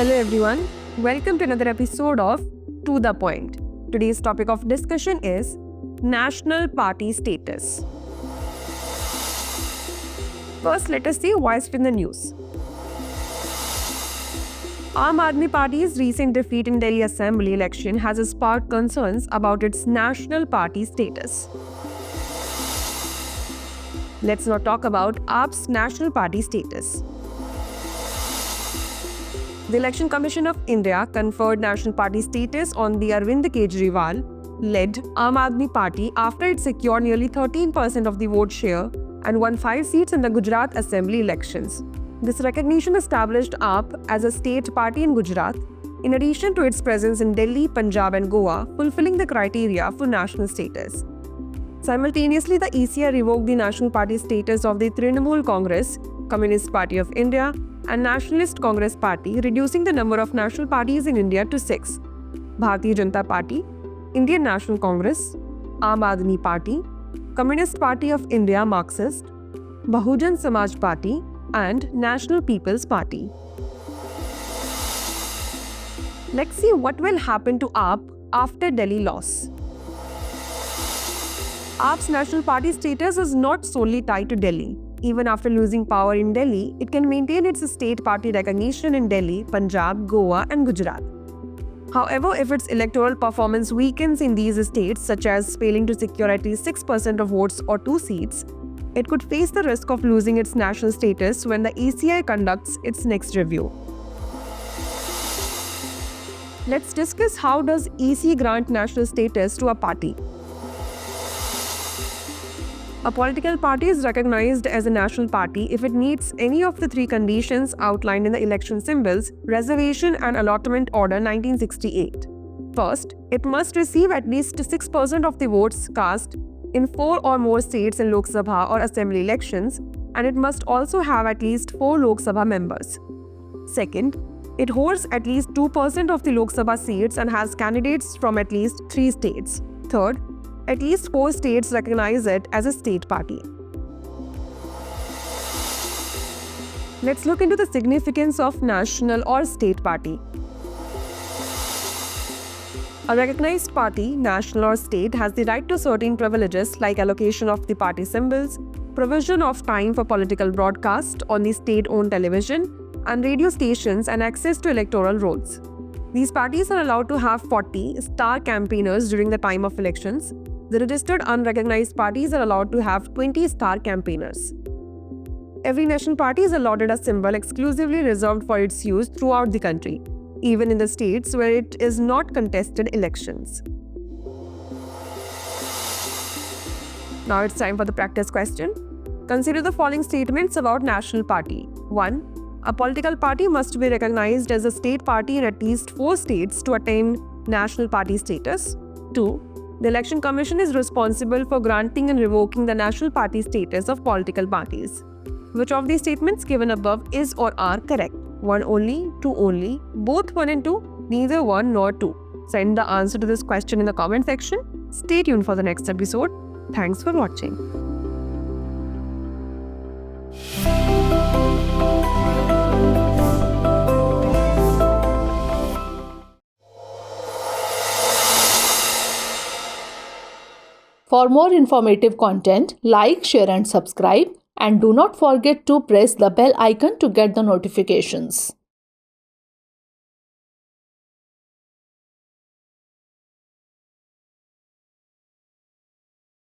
Hello everyone, welcome to another episode of To The Point. Today's topic of discussion is National Party Status. First, let us see what's in the news. Aam Aadmi Party's recent defeat in Delhi Assembly election has sparked concerns about its national party status. Let's now talk about AAP's national party status. The Election Commission of India conferred national party status on the Arvind Kejriwal-led Aam Aadmi Party after it secured nearly 13% of the vote share and won 5 seats in the Gujarat Assembly elections. This recognition established AAP as a state party in Gujarat, in addition to its presence in Delhi, Punjab and Goa, fulfilling the criteria for national status. Simultaneously, the ECI revoked the national party status of the Trinamool Congress, Communist Party of India and Nationalist Congress Party, reducing the number of national parties in India to 6. Bharatiya Janata Party, Indian National Congress, Aam Aadmi Party, Communist Party of India Marxist, Bahujan Samaj Party and National People's Party. Let's see what will happen to AAP after Delhi loss. AAP's national party status is not solely tied to Delhi. Even after losing power in Delhi, it can maintain its state party recognition in Delhi, Punjab, Goa and Gujarat. However, if its electoral performance weakens in these states, such as failing to secure at least 6% of votes or 2 seats, it could face the risk of losing its national status when the ECI conducts its next review. Let's discuss how does EC grant national status to a party. A political party is recognized as a national party if it meets any of the 3 conditions outlined in the Election Symbols, Reservation and Allotment Order 1968. First, it must receive at least 6% of the votes cast in 4 or more states in Lok Sabha or Assembly elections, and it must also have at least 4 Lok Sabha members. Second, it holds at least 2% of the Lok Sabha seats and has candidates from at least 3 states. Third, at least 4 states recognize it as a state party. Let's look into the significance of national or state party. A recognized party, national or state, has the right to certain privileges like allocation of the party symbols, provision of time for political broadcast on the state-owned television and radio stations, and access to electoral rolls. These parties are allowed to have 40 star campaigners during the time of elections. The registered unrecognized parties are allowed to have 20 star campaigners. Every national party is allotted a symbol exclusively reserved for its use throughout the country, even in the states where it is not contested elections. Now it's time for the practice question. Consider the following statements about national party. 1. A political party must be recognized as a state party in at least 4 states to attain national party status. 2. The Election Commission is responsible for granting and revoking the national party status of political parties. Which of these statements given above is or are correct? 1 only, 2 only, both 1 and 2, neither 1 nor 2. Send the answer to this question in the comment section. Stay tuned for the next episode. Thanks for watching. For more informative content, like, share and subscribe, and do not forget to press the bell icon to get the notifications.